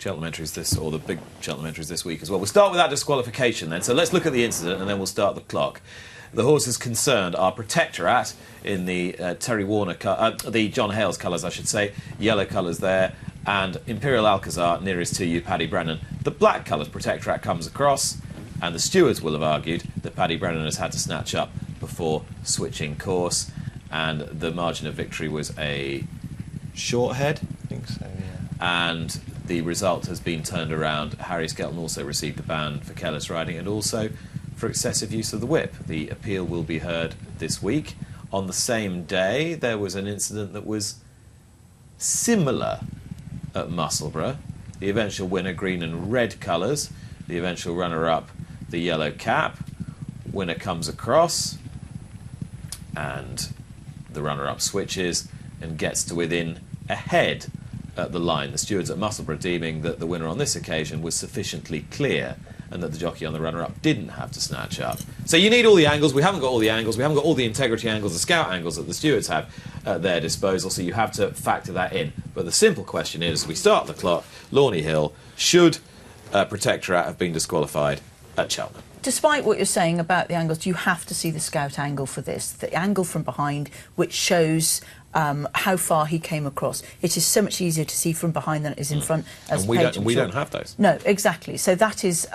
Cheltenham entries the big Cheltenham entries this week as well. We'll start with that disqualification then. So let's look at the incident and then we'll start the clock. The horses concerned are Protectorat in the Terry Warner, the John Hales colours, I should say, yellow colours there, and Imperial Alcazar nearest to you, Paddy Brennan. The black colours, Protectorat comes across, and the stewards will have argued that Paddy Brennan has had to snatch up before switching course, and the margin of victory was a short head. I think so, yeah. And the result has been turned around. Harry Skelton also received a ban for careless riding and also for excessive use of the whip. The appeal will be heard this week. On the same day, there was an incident that was similar at Musselburgh. The eventual winner, green and red colours. The eventual runner-up, the yellow cap. Winner comes across, and the runner-up switches and gets to within a head at the line. The stewards at Musselburgh deeming that the winner on this occasion was sufficiently clear and that the jockey on the runner-up didn't have to snatch up. So you need all the angles. We haven't got all the angles. We haven't got all the integrity angles, the scout angles that the stewards have at their disposal, so you have to factor that in. But the simple question is, we start the clock, Lawney Hill, should Protectorat have been disqualified at Cheltenham? Despite what you're saying about the angles, you have to see the scout angle for this, the angle from behind, which shows how far he came across. It is so much easier to see from behind than it is in front. As and we don't have those. No, exactly. So that is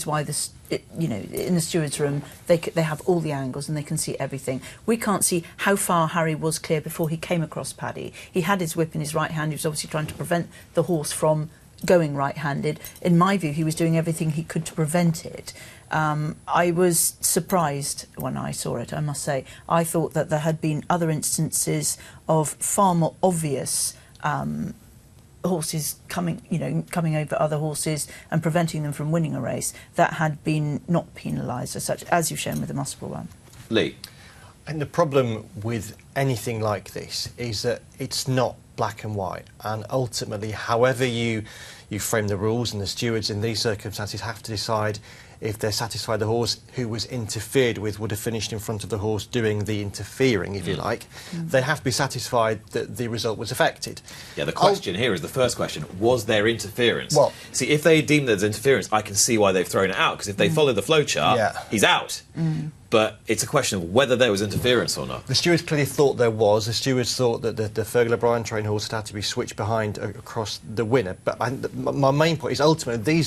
why this, you know, in the stewards' room they have all the angles and they can see everything. We can't see how far Harry was clear before he came across Paddy. He had his whip in his right hand. He was obviously trying to prevent the horse from going right-handed. In my view, he was doing everything he could to prevent it. I was surprised when I saw it, I must say. I thought that there had been other instances of far more obvious horses coming over other horses and preventing them from winning a race that had been not penalised as such, as you've shown with the Musselburgh one. Lee? And the problem with anything like this is that it's not black and white, and ultimately, however you frame the rules, and the stewards in these circumstances have to decide if they're satisfied the horse who was interfered with would have finished in front of the horse doing the interfering, if you like. They have to be satisfied that the result was affected. Yeah, the question here is the first question, was there interference? Well, see, if they deem there's interference, I can see why they've thrown it out, because if they follow the flowchart, he's out. But it's a question of whether there was interference or not. The stewards clearly thought there was. The stewards thought that the Fergal O'Brien trained horse had to be switched behind across the winner. But my main point is ultimately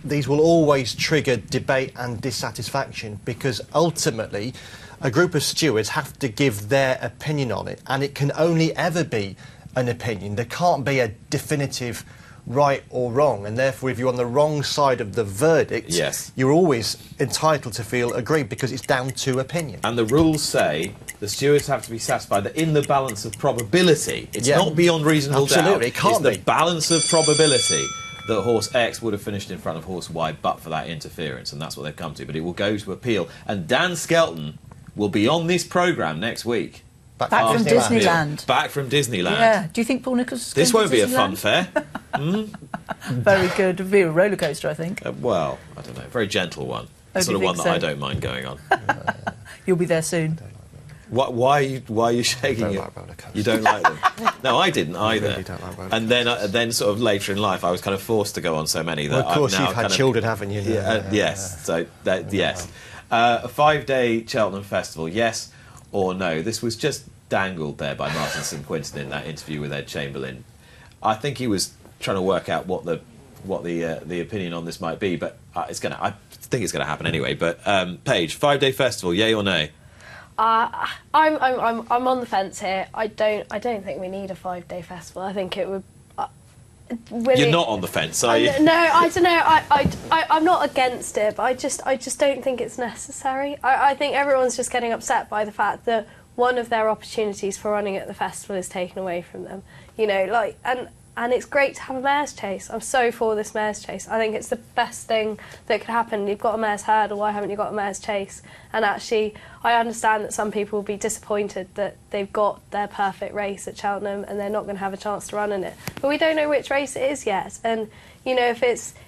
these will always trigger debate and dissatisfaction, because ultimately a group of stewards have to give their opinion on it, and it can only ever be an opinion. There can't be a definitive right or wrong, and therefore if you're on the wrong side of the verdict, you're always entitled to feel aggrieved, because it's down to opinion. And the rules say the stewards have to be satisfied that in the balance of probability, it's not beyond reasonable doubt, it can't it's the balance of probability that horse X would have finished in front of horse Y but for that interference, and that's what they've come to. But it will go to appeal, and Dan Skelton will be on this programme next week. Back from Disneyland. Back from Disneyland. Yeah. Do you think Paul Nicholls is This going won't to be a Disneyland? fun fair. Very good. It'll be a roller coaster, I think. Well, I don't know. Very gentle one. Oh, Sort of one that I don't mind going on. You'll be there soon. Why are you shaking it? You don't like them? No, I didn't either. I really don't like roller and then sort of later in life, I was kind of forced to go on so many that of course I've now you've had children, haven't you? Yes. So yes, a 5-day Cheltenham Festival. Yes or no? This was just dangled there by Martin St Quinton in that interview with Ed Chamberlain. I think he was trying to work out what the opinion on this might be, but I think it's gonna happen anyway. But Paige, 5-day festival, yay or nay? I'm on the fence here. I don't think we need a 5-day festival. I think it would. You're not on the fence, are you? No, I don't know. I'm not against it, but I just don't think it's necessary. I think everyone's just getting upset by the fact that one of their opportunities for running at the festival is taken away from them. You know, like, and it's great to have a mare's chase. I'm so for this mare's chase. I think it's the best thing that could happen. You've got a mare's hurdle, why haven't you got a mare's chase? And actually, I understand that some people will be disappointed that they've got their perfect race at Cheltenham and they're not going to have a chance to run in it. But we don't know which race it is yet. And, you know, if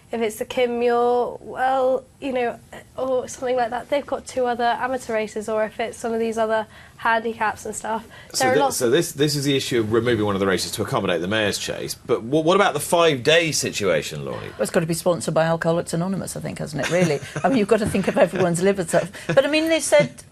If it's the Kim Muir, well, you know, or something like that, they've got 2 other amateur races, or if it's some of these other handicaps and stuff. So this is the issue of removing one of the races to accommodate the Mayor's Chase. But what about the 5-day situation, Laurie? Well, it's got to be sponsored by Alcoholics Anonymous, I think, hasn't it, really? I mean, you've got to think of everyone's liver stuff. But, I mean, they said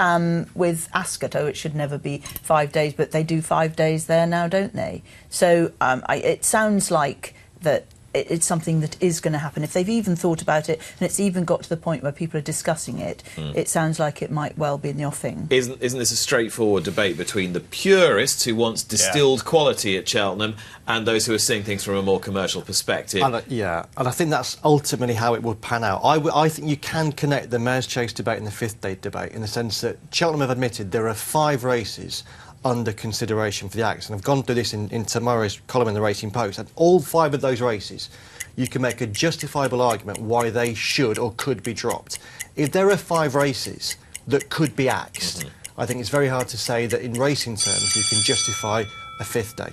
with Ascot, it should never be 5 days, but they do 5 days there now, don't they? So it sounds like that it's something that is going to happen. If they've even thought about it, and it's even got to the point where people are discussing it, it sounds like it might well be in the offing. Isn't this a straightforward debate between the purists who wants distilled quality at Cheltenham and those who are seeing things from a more commercial perspective? And I think that's ultimately how it would pan out. I think you can connect the Mayor's Chase debate and the 5th day debate in the sense that Cheltenham have admitted there are 5 races under consideration for the Acts, and I've gone through this in tomorrow's column in the Racing Post, and all 5 of those races you can make a justifiable argument why they should or could be dropped. If there are 5 races that could be axed, I think it's very hard to say that in racing terms you can justify a 5th day.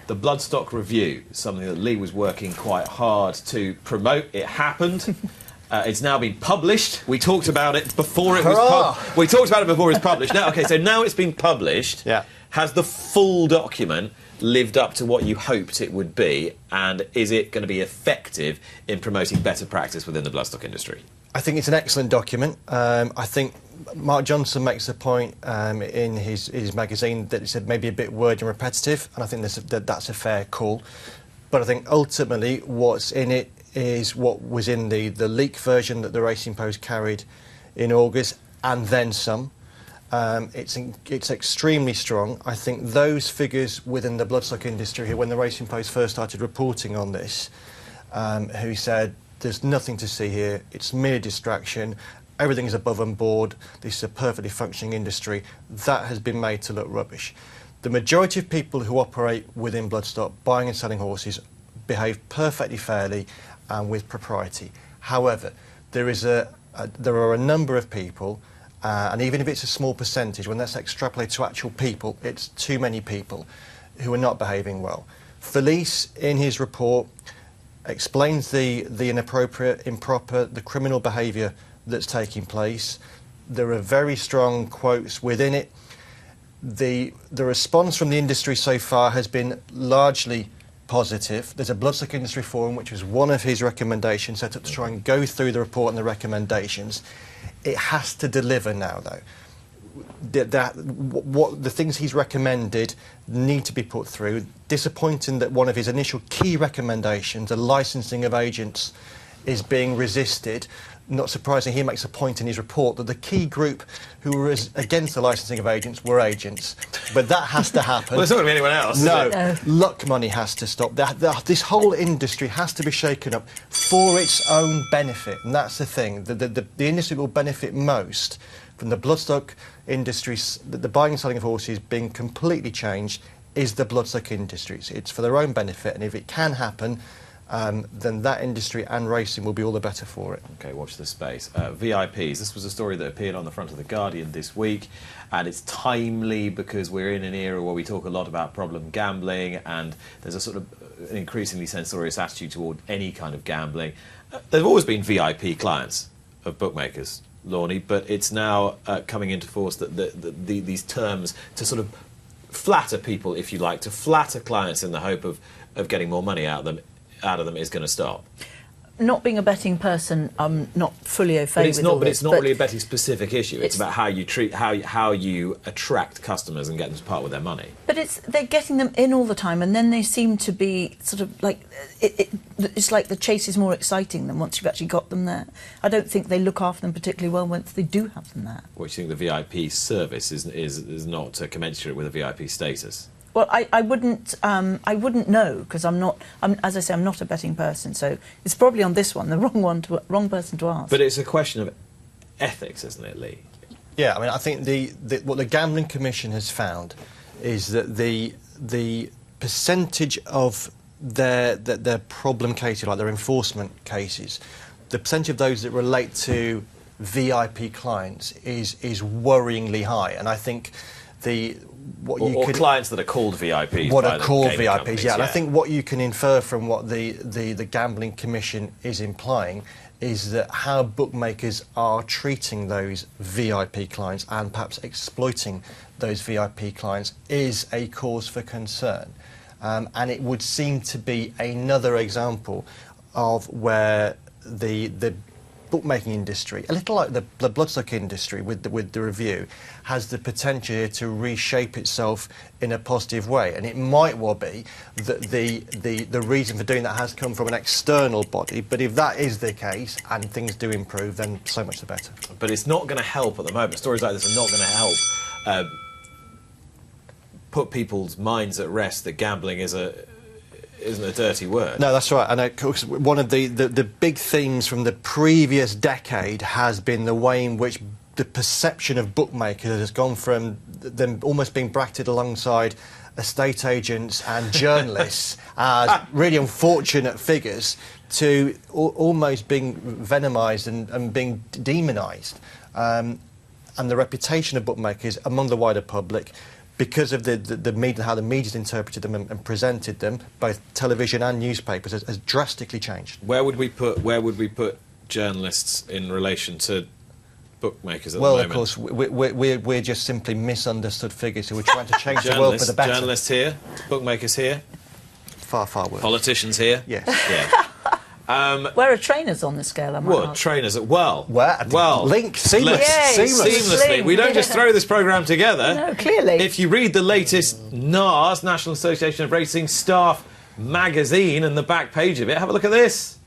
The Bloodstock review, something that Lee was working quite hard to promote. It happened. It's now been published. We talked about it before it was published. We talked about it before it was published. Now, OK, so now it's been published. Yeah. Has the full document lived up to what you hoped it would be? And is it going to be effective in promoting better practice within the bloodstock industry? I think it's an excellent document. I think Mark Johnson makes a point in his magazine that it's maybe a bit wordy and repetitive, and I think that's a fair call. But I think ultimately what's in it is what was in the leak version that the Racing Post carried in August, and then some. It's extremely strong. I think those figures within the bloodstock industry, when the Racing Post first started reporting on this, who said there's nothing to see here, it's mere distraction, everything is above and board, this is a perfectly functioning industry, that has been made to look rubbish. The majority of people who operate within bloodstock, buying and selling horses, behave perfectly fairly and with propriety. However, there are a number of people, and even if it's a small percentage, when that's extrapolated to actual people, it's too many people who are not behaving well. Felice, in his report, explains the inappropriate, improper, the criminal behaviour that's taking place. There are very strong quotes within it. The response from the industry so far has been largely positive. There's a bloodstock industry forum, which was one of his recommendations, set up to try and go through the report and the recommendations. It has to deliver now, though. The things he's recommended need to be put through. Disappointing that one of his initial key recommendations, the licensing of agents, is being resisted. Not surprising, he makes a point in his report that the key group who were against the licensing of agents were agents. But that has to happen. Well, it's not going to be anyone else. No. Luck money has to stop. This whole industry has to be shaken up for its own benefit. And that's the thing. The industry will benefit most from the bloodstock industry, the buying and selling of horses being completely changed, is the bloodstock industry. It's for their own benefit. And if it can happen, then that industry and racing will be all the better for it. OK, watch this space. VIPs. This was a story that appeared on the front of The Guardian this week, and it's timely because we're in an era where we talk a lot about problem gambling, and there's a sort of an increasingly censorious attitude toward any kind of gambling. There have always been VIP clients of bookmakers, Lorne, but it's now coming into force that these terms to sort of flatter people, if you like, to flatter clients in the hope of getting more money out of them is going to stop. Not being a betting person, I'm not fully au fait with all But this, it's not really a betting specific issue. It's about how you treat, how you attract customers and get them to part with their money. But they're getting them in all the time, and then they seem to be sort of like it's like the chase is more exciting than once you've actually got them there. I don't think they look after them particularly well once they do have them there. Well, you think the VIP service is not commensurate with a VIP status? Well, I wouldn't know because as I say, I'm not a betting person. So it's probably on this one the wrong person to ask. But it's a question of ethics, isn't it, Lee? Yeah, I mean, I think what the Gambling Commission has found is that the percentage of their problem cases, like their enforcement cases, the percentage of those that relate to VIP clients is worryingly high, and I think what or, you or could... clients that are called VIPs. What by are the called gaming VIPs, companies, yeah. And I think what you can infer from what the Gambling Commission is implying is that how bookmakers are treating those VIP clients and perhaps exploiting those VIP clients is a cause for concern. And it would seem to be another example of where the bookmaking industry, a little like the Bloodstock industry with the review, has the potential here to reshape itself in a positive way. And it might well be that the reason for doing that has come from an external body, but if that is the case and things do improve, then so much the better. But it's not going to help at the moment. Stories like this are not going to help put people's minds at rest that gambling isn't a dirty word. No, that's right. And of course, one of the big themes from the previous decade has been the way in which the perception of bookmakers has gone from them almost being bracketed alongside estate agents and journalists as really unfortunate figures to almost being venomised and being demonised. And the reputation of bookmakers among the wider public, because of the media, how the media's interpreted them and presented them, both television and newspapers, has drastically changed. Where would we put journalists in relation to bookmakers at the well, moment? of course, we're just simply misunderstood figures who are trying to change the world for the better. Journalists here, bookmakers here, Far worse. politicians here. Yes. Yeah. Where are trainers on the scale? I might What ask? trainers at Link seamless. Yay, Seamlessly. We don't just throw this programme together. No, clearly. If you read the latest NAS, National Association of Racing Staff magazine, and the back page of it, have a look at this.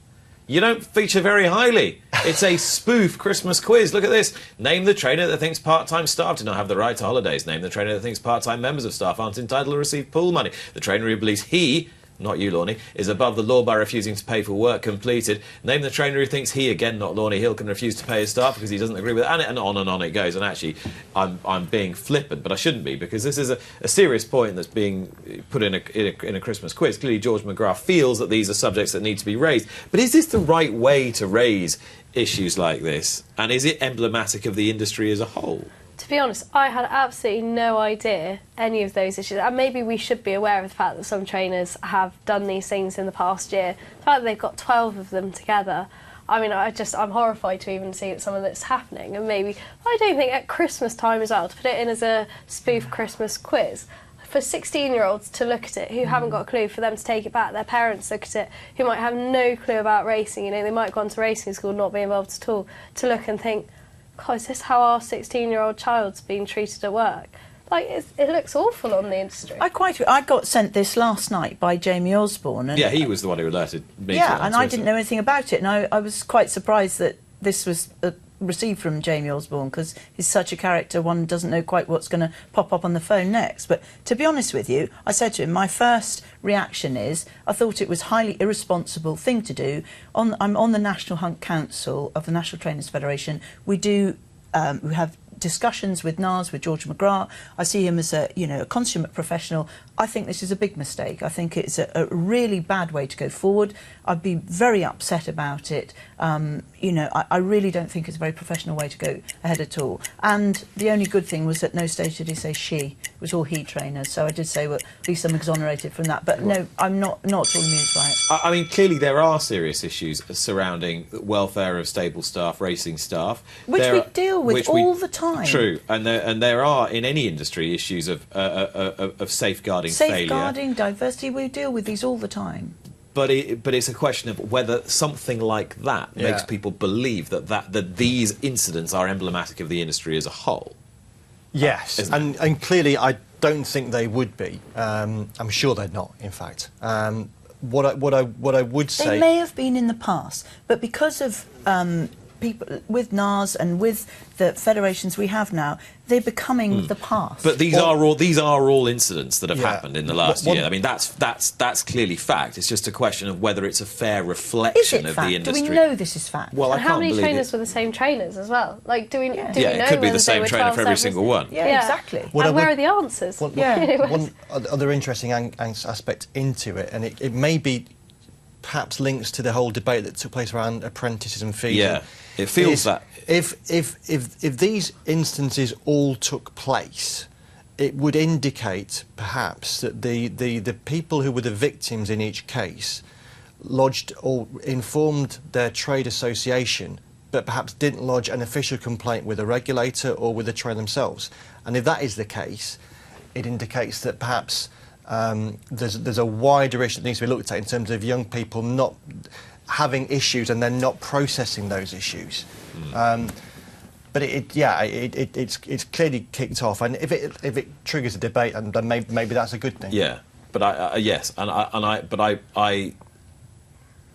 You don't feature very highly. It's a spoof Christmas quiz. Look at this. Name the trainer that thinks part-time staff do not have the right to holidays. Name the trainer that thinks part-time members of staff aren't entitled to receive pool money. The trainer who believes he, not you, Lorne, is above the law by refusing to pay for work completed. Name the trainer who thinks he, again, not Lorne Hill, can refuse to pay his staff because he doesn't agree with it, and on it goes. And actually, I'm being flippant, but I shouldn't be, because this is a serious point that's being put in a Christmas quiz. Clearly, George McGrath feels that these are subjects that need to be raised. But is this the right way to raise issues like this? And is it emblematic of the industry as a whole? To be honest, I had absolutely no idea any of those issues. And maybe we should be aware of the fact that some trainers have done these things in the past year. The fact that they've got 12 of them together, I mean, I'm horrified to even see some of this happening. And maybe, I don't think at Christmas time as well, to put it in as a spoof Christmas quiz, for 16-year-olds to look at it who haven't got a clue, for them to take it back, their parents look at it who might have no clue about racing, you know, they might have gone to racing school, not be involved at all, to look and think, God, is this how our 16-year-old child's being treated at work? Like, it looks awful on the industry. I got sent this last night by Jamie Osborne. And Yeah, he was the one who alerted me. Yeah, and I didn't know anything about it, and I was quite surprised that this was received from Jamie Osborne, because he's such a character, one doesn't know quite what's going to pop up on the phone next. But to be honest with you, I said to him, my first reaction is, I thought it was a highly irresponsible thing to do. I'm on the National Hunt Council of the National Trainers Federation. We have discussions with NAS, with George McGrath. I see him as a consummate professional. I think this is a big mistake. I think it's a really bad way to go forward. I'd be very upset about it. I really don't think it's a very professional way to go ahead at all. And the only good thing was at no stage did he say she. It was all he trainers. So I did say, well, at least I'm exonerated from that. But no, I'm not at all amused by it. I mean, clearly there are serious issues surrounding the welfare of stable staff, racing staff. Which we deal with all the time. True. And there are, in any industry, issues of safeguarding failure. Safeguarding, diversity, we deal with these all the time. But it's a question of whether something like that makes people believe that these incidents are emblematic of the industry as a whole. Yes, and clearly I don't think they would be. I'm sure they're not, in fact. What I would say... They may have been in the past, but because of people with NAS and with the federations we have now, they're becoming the past. But these are all incidents that have happened in the last year. I mean, that's clearly fact. It's just a question of whether it's a fair reflection of the industry. Do we know this is fact? Well, and how many trainers were the same trainers as well? Like, do we know it could be the same trainer for every single one. Yeah, exactly. And where are the answers? One other interesting aspect into it, and it may be perhaps links to the whole debate that took place around apprentices and feeding. Yeah, it feels that if these instances all took place it would indicate perhaps that the people who were the victims in each case lodged or informed their trade association, but perhaps didn't lodge an official complaint with a regulator or with the trainer themselves. And if that is the case, it indicates that perhaps there's a wider issue that needs to be looked at in terms of young people not having issues and then not processing those issues. But it's clearly kicked off, and if it triggers a debate, and then maybe that's a good thing. Yeah, but yes,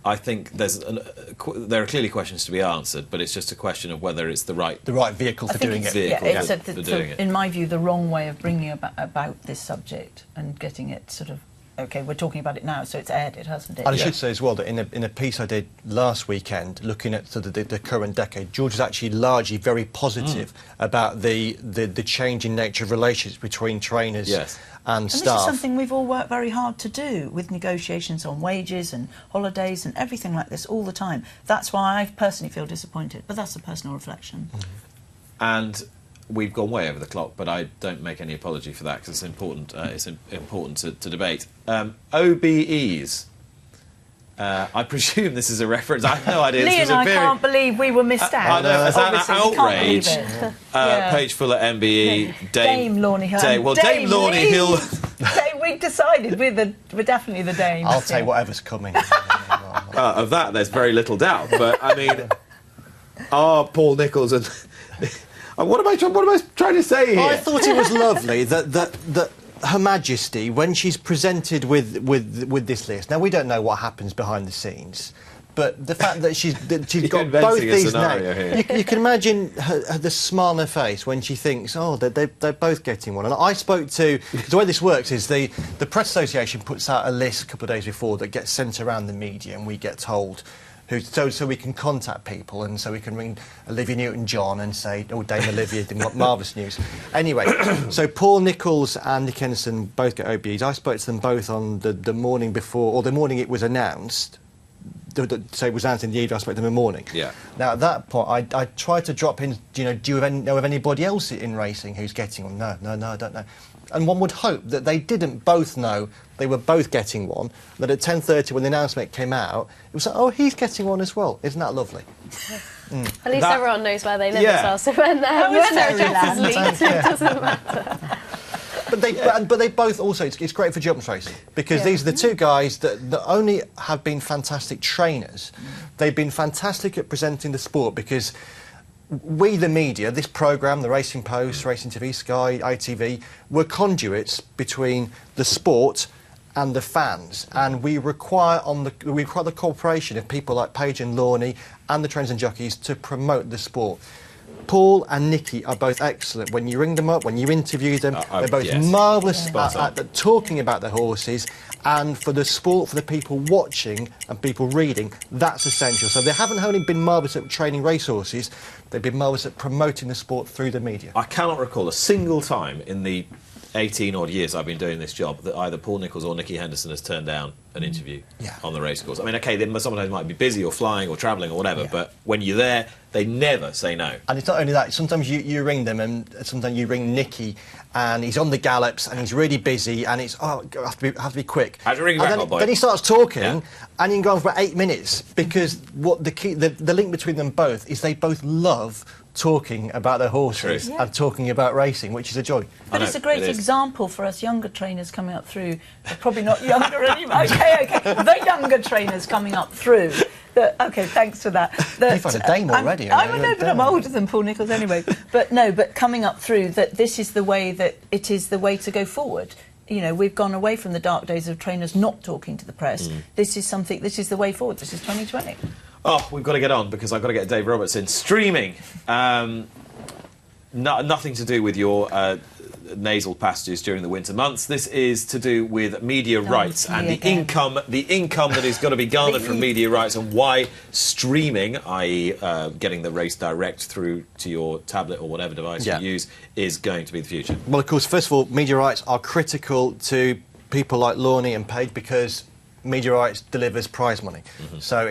I think there are clearly questions to be answered, but it's just a question of whether it's the right vehicle for doing it. In my view, the wrong way of bringing about this subject and getting it sort of. OK, we're talking about it now, so it's aired, it hasn't it? And I should say as well that in a piece I did last weekend, looking at the current decade, George is actually largely very positive about the changing nature of relationships between trainers and staff. This is something we've all worked very hard to do, with negotiations on wages and holidays and everything like this all the time. That's why I personally feel disappointed, but that's a personal reflection. And we've gone way over the clock, but I don't make any apology for that because it's important. It's important to debate. OBEs. I presume this is a reference. I have no idea. Lee and I can't believe we were missed out. I know. Is that an outrage? Page full of MBE. Dame Lornie Hill. Dame Lornie Hill. We decided we're definitly the Dames. I'll take whatever's coming. Of that, there's very little doubt. But I mean, Paul Nicholls and. What am I trying to say here? I thought it was lovely that Her Majesty, when she's presented with this list, now we don't know what happens behind the scenes, but the fact that she's got both these names, you can imagine the smile on her face when she thinks, oh, they're both getting one. And I spoke to, because the way this works is the Press Association puts out a list a couple of days before that gets sent around the media, and we get told. So we can contact people, and so we can ring Olivia Newton-John and say, oh, Dame Olivia, marvellous news. Anyway, so Paul Nicholls and Nick Henderson both get OBEs. I spoke to them both on the morning before, or the morning it was announced. So it was announced in the evening, I spoke to them in the morning. Yeah. Now, at that point, I tried to drop in, do you know of anybody else in racing who's getting one? No, I don't know. And one would hope that they didn't both know they were both getting one, that at 10:30 when the announcement came out, it was like, oh, he's getting one as well. Isn't that lovely? At least everyone knows where they live as well, so when their address is leaked, it doesn't matter. But they both also, it's great for jumps racing, because these are the two guys that not only have been fantastic trainers, they've been fantastic at presenting the sport, because we, the media, this programme, the Racing Post, Racing TV, Sky, ITV, were conduits between the sport and the fans, and we require the cooperation of people like Paige and Lornie and the trainers and jockeys to promote the sport. Paul and Nikki are both excellent. When you ring them up, when you interview them, they're both marvellous at talking about their horses. And for the sport, for the people watching and people reading, that's essential. So they haven't only been marvellous at training racehorses, they've been marvellous at promoting the sport through the media. I cannot recall a single time in the 18-odd years I've been doing this job that either Paul Nicholls or Nicky Henderson has turned down an interview on the racecourse. I mean, OK, they sometimes might be busy or flying or travelling or whatever, but when you're there, they never say no. And it's not only that, sometimes you ring them, and sometimes you ring Nicky, and he's on the gallops, and he's really busy, and it's, I have to be quick. I have to ring back, old boy. Then he starts talking, and you can go on for about 8 minutes, because what the link between them both is they both love talking about their horses and talking about racing, which is a joy. But it's a great example for us younger trainers coming up through. They're probably not younger anymore. OK. The younger trainers coming up through. OK, thanks for that. You've had a dame already. I know, but I'm older than Paul Nicholls anyway. But coming up through, that this is the way that it is the way to go forward. You know, we've gone away from the dark days of trainers not talking to the press. This is the way forward. This is 2020. Oh, we've got to get on, because I've got to get Dave Roberts in. Streaming. Nothing to do with your nasal passages during the winter months. This is to do with media rights and the income that is going to be garnered from media rights, and why streaming, i.e. getting the race direct through to your tablet or whatever device you use, is going to be the future. Well, of course, first of all, media rights are critical to people like Lornie and Paige, because media rights delivers prize money. So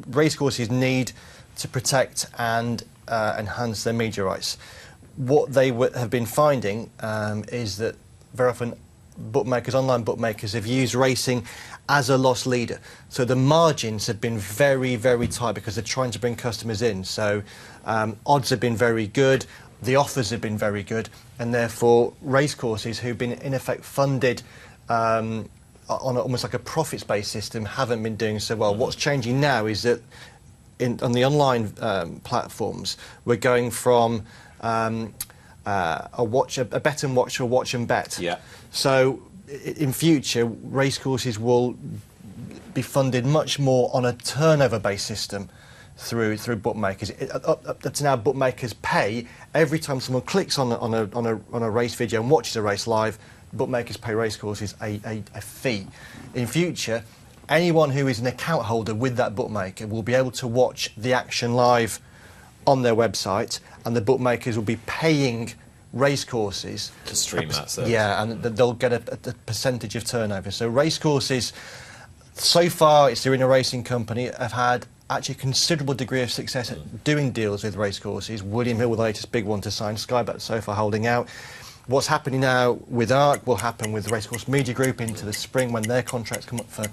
racecourses need to protect and enhance their media rights. what they have been finding is that very often online bookmakers have used racing as a loss leader. So the margins have been very, very tight because they're trying to bring customers in. So odds have been very good, the offers have been very good, and therefore racecourses who've been in effect funded on almost like a profits-based system haven't been doing so well. What's changing now is that on the online platforms, we're going from a bet and watch or watch and bet. Yeah. So in future, racecourses will be funded much more on a turnover-based system through bookmakers. Up to now, bookmakers pay every time someone clicks on a race video and watches a race live. Bookmakers pay racecourses a fee. In future, anyone who is an account holder with that bookmaker will be able to watch the action live on their website, and the bookmakers will be paying racecourses to stream that service. Yeah, and they'll get a percentage of turnover. So racecourses, so far, it's Arena Racing Company, have had actually a considerable degree of success at doing deals with racecourses. William Hill, the latest big one to sign, Sky Bet so far holding out. What's happening now with ARC will happen with the Racecourse Media Group into the spring when their contracts come up for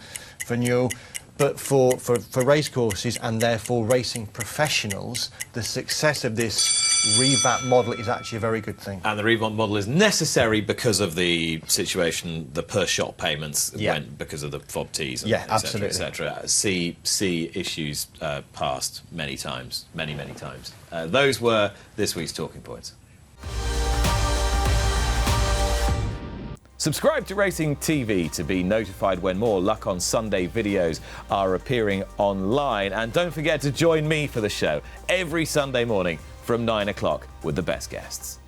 renewal. But for racecourses and therefore racing professionals, the success of this revamp model is actually a very good thing. And the revamp model is necessary because of the situation, the per-shot payments went because of the FOB-Ts, and absolutely, etc. See issues passed many times, many times. Those were this week's Talking Points. Subscribe to Racing TV to be notified when more Luck on Sunday videos are appearing online. And don't forget to join me for the show every Sunday morning from 9 o'clock with the best guests.